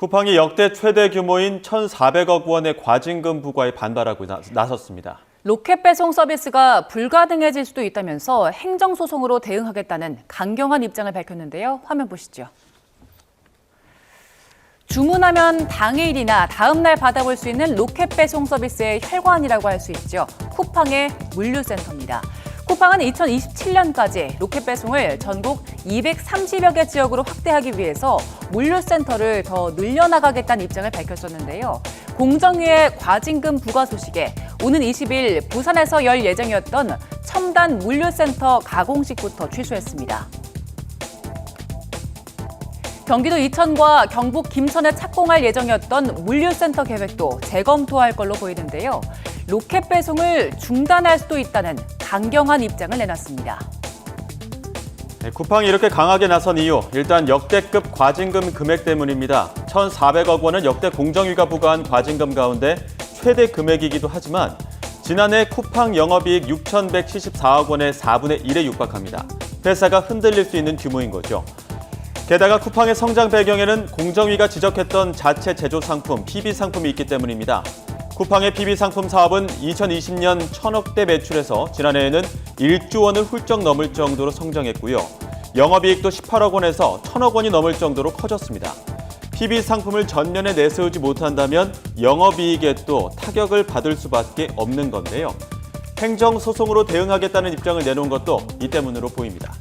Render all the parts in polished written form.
쿠팡이 역대 최대 규모인 1,400억 원의 과징금 부과에 반발하고 나섰습니다. 로켓 배송 서비스가 불가능해질 수도 있다면서 행정소송으로 대응하겠다는 강경한 입장을 밝혔는데요. 화면 보시죠. 주문하면 당일이나 다음 날 받아볼 수 있는 로켓 배송 서비스의 혈관이라고 할 수 있죠. 쿠팡의 물류센터입니다. 쿠팡은 2027년까지 로켓 배송을 전국 230여 개 지역으로 확대하기 위해서 물류센터를 더 늘려나가겠다는 입장을 밝혔었는데요. 공정위의 과징금 부과 소식에 오는 20일 부산에서 열 예정이었던 첨단 물류센터 가공식부터 취소했습니다. 경기도 이천과 경북 김천에 착공할 예정이었던 물류센터 계획도 재검토할 걸로 보이는데요. 로켓 배송을 중단할 수도 있다는 강경한 입장을 내놨습니다. 쿠팡이 이렇게 강하게 나선 이유, 일단 역대급 과징금 금액 때문입니다. 1,400억 원은 역대 공정위가 부과한 과징금 가운데 최대 금액이기도 하지만 지난해 쿠팡 영업이익 6,174억 원의 4분의 1에 육박합니다. 회사가 흔들릴 수 있는 규모인 거죠. 게다가 쿠팡의 성장 배경에는 공정위가 지적했던 자체 제조 상품, PB 상품이 있기 때문입니다. 쿠팡의 PB 상품 사업은 2020년 1,000억대 매출에서 지난해에는 1조 원을 훌쩍 넘을 정도로 성장했고요. 영업이익도 18억 원에서 1,000억 원이 넘을 정도로 커졌습니다. PB 상품을 전년에 내세우지 못한다면 영업이익에 또 타격을 받을 수밖에 없는 건데요. 행정소송으로 대응하겠다는 입장을 내놓은 것도 이 때문으로 보입니다.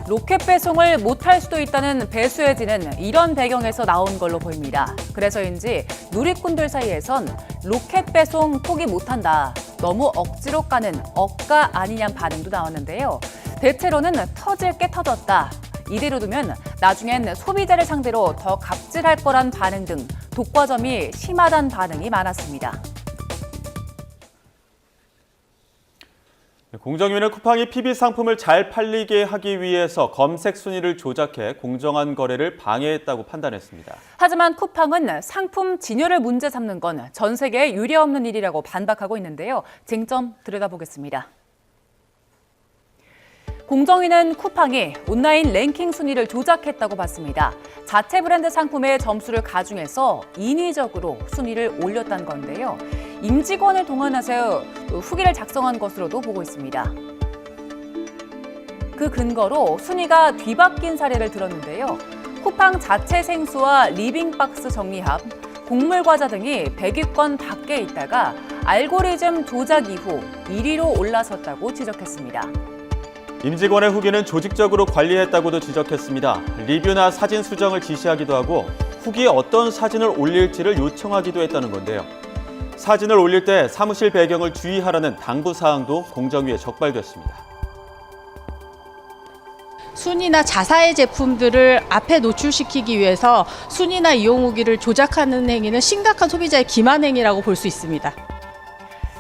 로켓 배송을 못할 수도 있다는 배수혜진은 이런 배경에서 나온 걸로 보입니다. 그래서인지 누리꾼들 사이에선 로켓 배송 포기 못한다, 너무 억지로 까는 억가 아니냐는 반응도 나왔는데요. 대체로는 터질 게 터졌다, 이대로 두면 나중엔 소비자를 상대로 더 갑질할 거란 반응 등 독과점이 심하다는 반응이 많았습니다. 공정위는 쿠팡이 PB 상품을 잘 팔리게 하기 위해서 검색 순위를 조작해 공정한 거래를 방해했다고 판단했습니다. 하지만 쿠팡은 상품 진열을 문제 삼는 건 전 세계에 유례없는 일이라고 반박하고 있는데요. 쟁점 들여다보겠습니다. 공정위는 쿠팡이 온라인 랭킹 순위를 조작했다고 봤습니다. 자체 브랜드 상품의 점수를 가중해서 인위적으로 순위를 올렸다는 건데요. 임직원을 동원해서 후기를 작성한 것으로도 보고 있습니다. 그 근거로 순위가 뒤바뀐 사례를 들었는데요. 쿠팡 자체 생수와 리빙박스 정리합, 곡물과자 등이 100위권 밖에 있다가 알고리즘 조작 이후 1위로 올라섰다고 지적했습니다. 임직원의 후기는 조직적으로 관리했다고도 지적했습니다. 리뷰나 사진 수정을 지시하기도 하고 후기에 어떤 사진을 올릴지를 요청하기도 했다는 건데요. 사진을 올릴 때 사무실 배경을 주의하라는 당부사항도 공정위에 적발됐습니다. 순위나 자사의 제품들을 앞에 노출시키기 위해서 순위나 이용 후기를 조작하는 행위는 심각한 소비자의 기만 행위라고 볼 수 있습니다.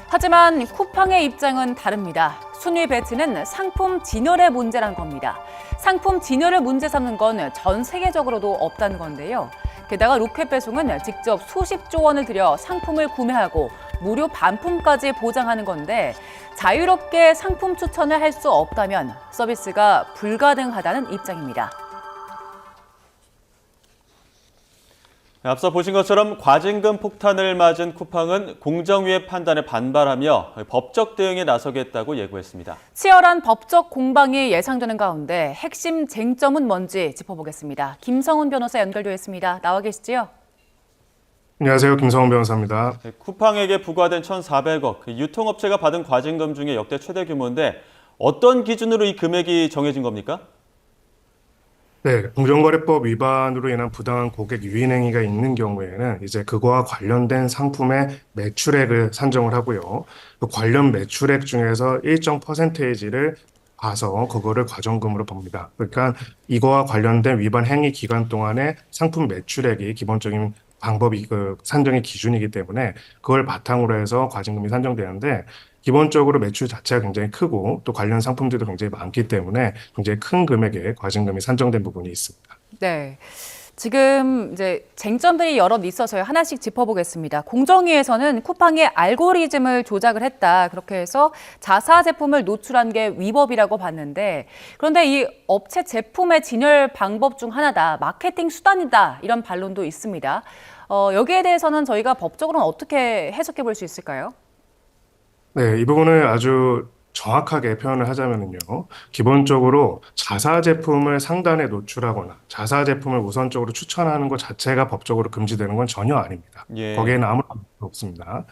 하지만 쿠팡의 입장은 다릅니다. 순위 배치는 상품 진열의 문제란 겁니다. 상품 진열을 문제 삼는 건 전 세계적으로도 없다는 건데요. 게다가 로켓 배송은 직접 수십조 원을 들여 상품을 구매하고 무료 반품까지 보장하는 건데 자유롭게 상품 추천을 할 수 없다면 서비스가 불가능하다는 입장입니다. 앞서 보신 것처럼 과징금 폭탄을 맞은 쿠팡은 공정위의 판단에 반발하며 법적 대응에 나서겠다고 예고했습니다. 치열한 법적 공방이 예상되는 가운데 핵심 쟁점은 뭔지 짚어보겠습니다. 김성훈 변호사 연결되어 있습니다. 나와 계시죠? 안녕하세요. 김성훈 변호사입니다. 쿠팡에게 부과된 1,400억, 유통업체가 받은 과징금 중에 역대 최대 규모인데 어떤 기준으로 이 금액이 정해진 겁니까? 네, 공정거래법 위반으로 인한 부당한 고객 유인 행위가 있는 경우에는 이제 그거와 관련된 상품의 매출액을 산정을 하고요. 그 관련 매출액 중에서 일정 퍼센테이지를 봐서 그거를 과징금으로 봅니다. 그러니까 이거와 관련된 위반 행위 기간 동안에 상품 매출액이 기본적인 방법이 그 산정의 기준이기 때문에 그걸 바탕으로 해서 과징금이 산정되는데 기본적으로 매출 자체가 굉장히 크고 또 관련 상품들도 굉장히 많기 때문에 굉장히 큰 금액의 과징금이 산정된 부분이 있습니다. 네. 지금 이제 쟁점들이 여럿 있어서요. 하나씩 짚어보겠습니다. 공정위에서는 쿠팡의 알고리즘을 조작을 했다. 그렇게 해서 자사 제품을 노출한 게 위법이라고 봤는데, 그런데 이 업체 제품의 진열 방법 중 하나다. 마케팅 수단이다. 이런 반론도 있습니다. 여기에 대해서는 저희가 법적으로는 어떻게 해석해 볼 수 있을까요? 네, 이 부분을 아주 정확하게 표현을 하자면요. 기본적으로 자사 제품을 상단에 노출하거나 자사 제품을 우선적으로 추천하는 것 자체가 법적으로 금지되는 건 전혀 아닙니다. 예. 거기에는 아무런 문제가 없습니다.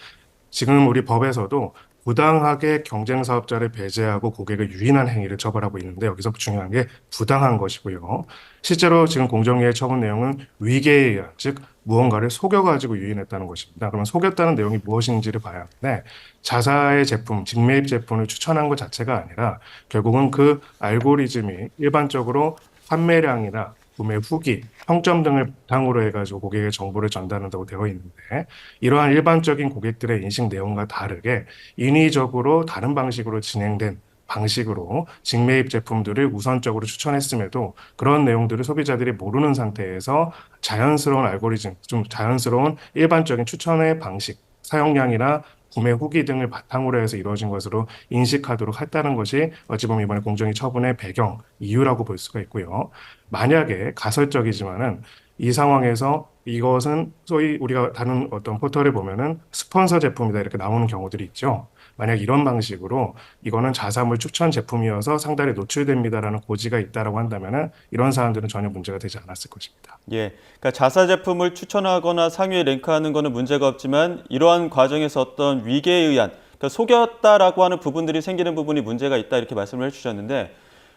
지금 우리 법에서도 부당하게 경쟁 사업자를 배제하고 고객을 유인한 행위를 처벌하고 있는데 여기서 중요한 게 부당한 것이고요. 실제로 지금 공정위의 처분 내용은 위계에 의한, 즉 무언가를 속여가지고 유인했다는 것입니다. 그러면 속였다는 내용이 무엇인지를 봐야 하는데 자사의 제품, 직매입 제품을 추천한 것 자체가 아니라 결국은 그 알고리즘이 일반적으로 판매량이나 구매 후기, 평점 등을 바탕으로 해가지고 고객의 정보를 전달한다고 되어 있는데 이러한 일반적인 고객들의 인식 내용과 다르게 인위적으로 다른 방식으로 진행된 방식으로 직매입 제품들을 우선적으로 추천했음에도 그런 내용들을 소비자들이 모르는 상태에서 자연스러운 알고리즘, 좀 자연스러운 일반적인 추천의 방식, 사용량이나 구매 후기 등을 바탕으로 해서 이루어진 것으로 인식하도록 했다는 것이 어찌 보면 이번에 공정위 처분의 배경, 이유라고 볼 수가 있고요. 만약에 가설적이지만은 이 상황에서 이것은 소위 우리가 다른 어떤 포털을 보면은 스폰서 제품이다 이렇게 나오는 경우들이 있죠. 만약 이런 방식으로 이거는 자사물 추천 제품이어서 상단에 노출됩니다라는 고지가 있다라고 한다면은 이런 사안들은 전혀 문제가 되지 않았을 것입니다. 예, 그러니까 자사 제품을 추천하거나 상위에 랭크하는 것은 문제가 없지만 이러한 과정에서 어떤 위계에 의한, 그러니까 속였다라고 하는 부분들이 생기는 부분이 문제가 있다 이렇게 말씀을 해주셨는데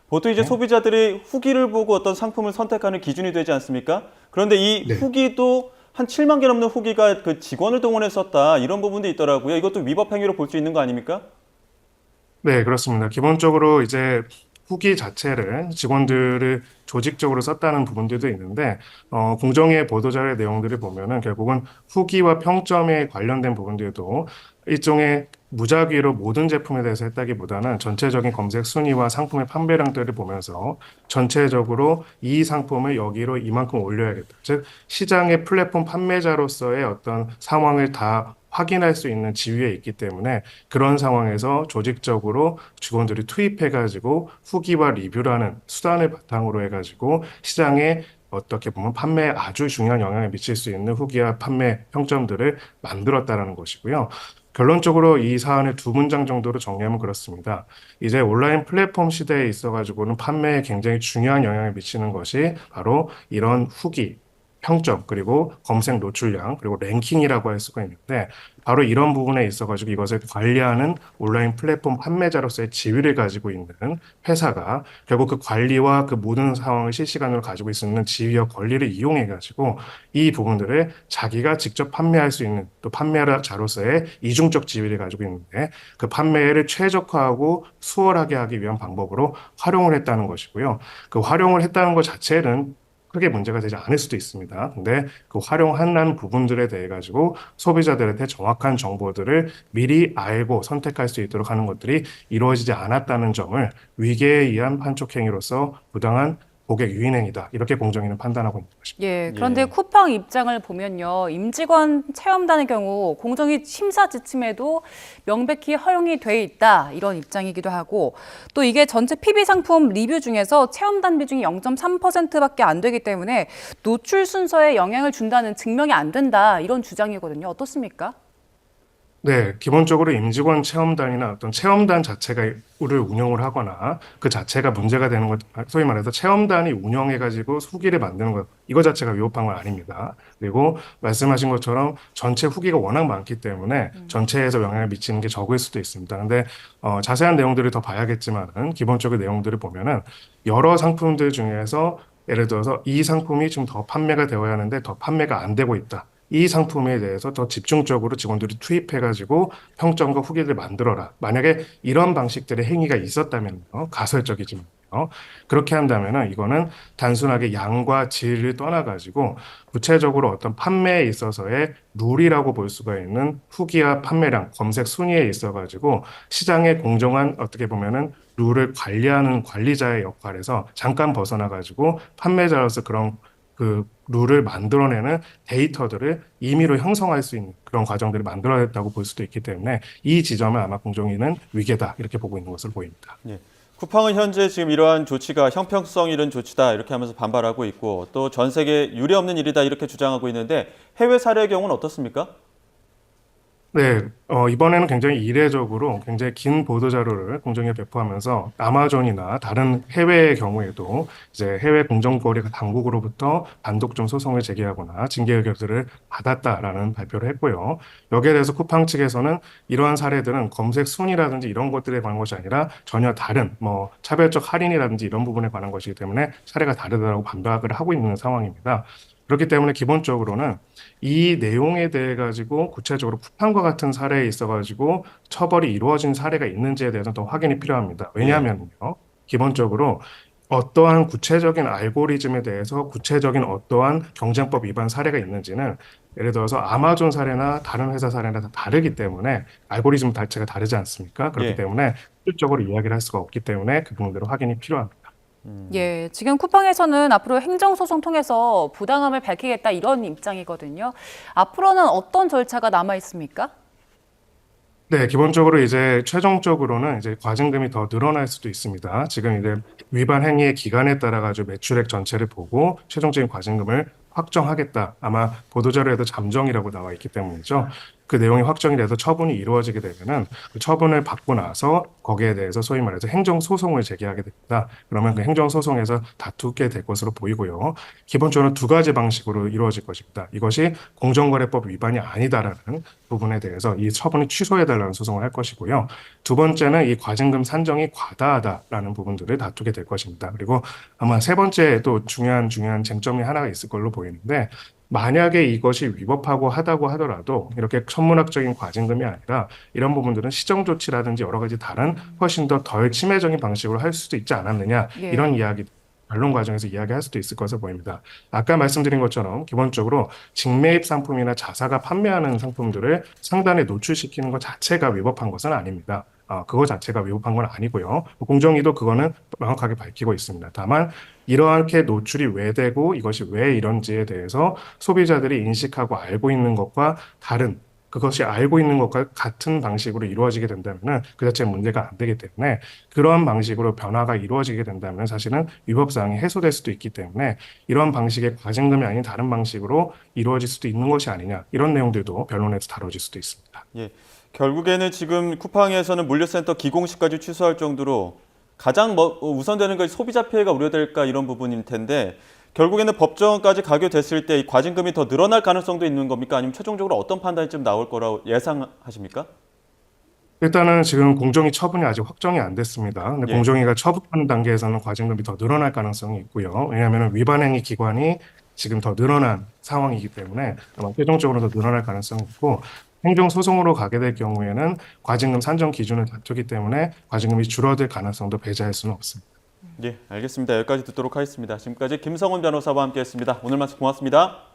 보통 이제 소비자들이 후기를 보고 어떤 상품을 선택하는 기준이 되지 않습니까? 그런데 이 네. 후기도 한 7만 개 넘는 후기가 그 직원을 동원해서 썼다 이런 부분도 있더라고요. 이것도 위법 행위로 볼 수 있는 거 아닙니까? 네, 그렇습니다. 기본적으로 이제 후기 자체를 직원들을 조직적으로 썼다는 부분들도 있는데, 공정위의 보도자료의 내용들을 보면은 결국은 후기와 평점에 관련된 부분들도 일종의 무작위로 모든 제품에 대해서 했다기보다는 전체적인 검색 순위와 상품의 판매량들을 보면서 전체적으로 이 상품을 여기로 이만큼 올려야겠다. 즉, 시장의 플랫폼 판매자로서의 어떤 상황을 다 확인할 수 있는 지위에 있기 때문에 그런 상황에서 조직적으로 직원들이 투입해가지고 후기와 리뷰라는 수단을 바탕으로 해가지고 시장에 어떻게 보면 판매에 아주 중요한 영향을 미칠 수 있는 후기와 판매 평점들을 만들었다라는 것이고요. 결론적으로 이 사안을 두 문장 정도로 정리하면 그렇습니다. 이제 온라인 플랫폼 시대에 있어가지고는 판매에 굉장히 중요한 영향을 미치는 것이 바로 이런 후기, 평점, 그리고 검색 노출량, 그리고 랭킹이라고 할 수가 있는데 바로 이런 부분에 있어가지고 이것을 관리하는 온라인 플랫폼 판매자로서의 지위를 가지고 있는 회사가 결국 그 관리와 그 모든 상황을 실시간으로 가지고 있는 지위와 권리를 이용해가지고 이 부분들을 자기가 직접 판매할 수 있는 또 판매자로서의 이중적 지위를 가지고 있는데 그 판매를 최적화하고 수월하게 하기 위한 방법으로 활용을 했다는 것이고요. 그 활용을 했다는 것 자체는 크게 문제가 되지 않을 수도 있습니다. 근데 그 활용한 부분들에 대해 가지고 소비자들한테 정확한 정보들을 미리 알고 선택할 수 있도록 하는 것들이 이루어지지 않았다는 점을 위계에 의한 판촉 행위로서 부당한 고객 유인행위다. 이렇게 공정위는 판단하고 있는 것입니다. 예, 그런데 예. 쿠팡 입장을 보면요. 임직원 체험단의 경우 공정위 심사 지침에도 명백히 허용이 돼 있다. 이런 입장이기도 하고 또 이게 전체 PB 상품 리뷰 중에서 체험단 비중이 0.3%밖에 안 되기 때문에 노출 순서에 영향을 준다는 증명이 안 된다. 이런 주장이거든요. 어떻습니까? 네, 기본적으로 임직원 체험단이나 어떤 체험단 자체가 를 운영을 하거나 그 자체가 문제가 되는 것, 소위 말해서 체험단이 운영해가지고 후기를 만드는 것, 이거 자체가 위법한 건 아닙니다. 그리고 말씀하신 것처럼 전체 후기가 워낙 많기 때문에 전체에서 영향을 미치는 게 적을 수도 있습니다. 근데 자세한 내용들을 더 봐야겠지만은 기본적인 내용들을 보면은 여러 상품들 중에서 예를 들어서 이 상품이 지금 더 판매가 되어야 하는데 더 판매가 안 되고 있다. 이 상품에 대해서 더 집중적으로 직원들이 투입해가지고 평점과 후기를 만들어라. 만약에 이런 방식들의 행위가 있었다면요, 가설적이지만요. 그렇게 한다면은 이거는 단순하게 양과 질을 떠나가지고 구체적으로 어떤 판매에 있어서의 룰이라고 볼 수가 있는 후기와 판매량, 검색 순위에 있어가지고 시장의 공정한 어떻게 보면은 룰을 관리하는 관리자의 역할에서 잠깐 벗어나가지고 판매자로서 그런 그 룰을 만들어내는 데이터들을 임의로 형성할 수 있는 그런 과정들을 만들어냈다고 볼 수도 있기 때문에 이 지점을 아마 공정위는 위계다 이렇게 보고 있는 것으로 보입니다. 예. 쿠팡은 현재 지금 이러한 조치가 형평성 잃은 조치다 이렇게 하면서 반발하고 있고 또 전 세계 유례없는 일이다 이렇게 주장하고 있는데 해외 사례의 경우는 어떻습니까? 네, 이번에는 굉장히 이례적으로 굉장히 긴 보도자료를 공정위에 배포하면서 아마존이나 다른 해외의 경우에도 이제 해외 공정거래 당국으로부터 단독점 소송을 제기하거나 징계 의결들을 받았다라는 발표를 했고요. 여기에 대해서 쿠팡 측에서는 이러한 사례들은 검색 순위라든지 이런 것들에 관한 것이 아니라 전혀 다른 뭐 차별적 할인이라든지 이런 부분에 관한 것이기 때문에 사례가 다르다고 반박을 하고 있는 상황입니다. 그렇기 때문에 기본적으로는 이 내용에 대해 가지고 구체적으로 쿠팡과 같은 사례에 있어 가지고 처벌이 이루어진 사례가 있는지에 대해서는 더 확인이 필요합니다. 왜냐하면요, 기본적으로 어떠한 구체적인 알고리즘에 대해서 구체적인 어떠한 경쟁법 위반 사례가 있는지는 예를 들어서 아마존 사례나 다른 회사 사례나 다 다르기 때문에 알고리즘 자체가 다르지 않습니까? 그렇기 예. 때문에 실질적으로 이야기를 할 수가 없기 때문에 그 부분대로 확인이 필요합니다. 예, 지금 쿠팡에서는 앞으로 행정소송 통해서 부당함을 밝히겠다 이런 입장이거든요. 앞으로는 어떤 절차가 남아 있습니까? 네, 기본적으로 이제 최종적으로는 이제 과징금이 더 늘어날 수도 있습니다. 지금 이제 위반 행위의 기간에 따라 가지고 매출액 전체를 보고 최종적인 과징금을 확정하겠다. 아마 보도자료에도 잠정이라고 나와 있기 때문이죠. 그 내용이 확정이 돼서 처분이 이루어지게 되면은 그 처분을 받고 나서 거기에 대해서 소위 말해서 행정소송을 제기하게 됩니다. 그러면 그 행정소송에서 다투게 될 것으로 보이고요. 기본적으로 두 가지 방식으로 이루어질 것입니다. 이것이 공정거래법 위반이 아니다라는 부분에 대해서 이 처분을 취소해달라는 소송을 할 것이고요. 두 번째는 이 과징금 산정이 과다하다라는 부분들을 다투게 될 것입니다. 그리고 아마 세 번째 또 중요한 쟁점이 하나가 있을 걸로 보이는데 만약에 이것이 위법하고 하다고 하더라도 이렇게 천문학적인 과징금이 아니라 이런 부분들은 시정조치라든지 여러 가지 다른 훨씬 더 덜 침해적인 방식으로 할 수도 있지 않았느냐 예. 이런 이야기 변론 과정에서 이야기할 수도 있을 것으로 보입니다. 아까 말씀드린 것처럼 기본적으로 직매입 상품이나 자사가 판매하는 상품들을 상단에 노출시키는 것 자체가 위법한 것은 아닙니다. 그거 자체가 위법한 건 아니고요. 공정위도 그거는 명확하게 밝히고 있습니다. 다만 이러하게 노출이 왜 되고 이것이 왜 이런지에 대해서 소비자들이 인식하고 알고 있는 것과 다른 그것이 알고 있는 것과 같은 방식으로 이루어지게 된다면 그 자체는 문제가 안 되기 때문에 그러한 방식으로 변화가 이루어지게 된다면 사실은 위법사항이 해소될 수도 있기 때문에 이러한 방식의 과징금이 아닌 다른 방식으로 이루어질 수도 있는 것이 아니냐 이런 내용들도 변론에서 다뤄질 수도 있습니다. 예. 결국에는 지금 쿠팡에서는 물류센터 기공식까지 취소할 정도로 가장 우선되는 것이 소비자 피해가 우려될까 이런 부분일 텐데 결국에는 법정까지 가게 됐을 때 이 과징금이 더 늘어날 가능성도 있는 겁니까? 아니면 최종적으로 어떤 판단이 좀 나올 거라고 예상하십니까? 일단은 지금 공정위 처분이 아직 확정이 안 됐습니다. 근데 예. 공정위가 처분하는 단계에서는 과징금이 더 늘어날 가능성이 있고요. 왜냐하면 위반행위 기관이 지금 더 늘어난 상황이기 때문에 아마 최종적으로 더 늘어날 가능성이 있고 행정소송으로 가게 될 경우에는 과징금 산정 기준을 다투기 때문에 과징금이 줄어들 가능성도 배제할 수는 없습니다. 예, 알겠습니다. 여기까지 듣도록 하겠습니다. 지금까지 김성훈 변호사와 함께했습니다. 오늘 말씀 고맙습니다.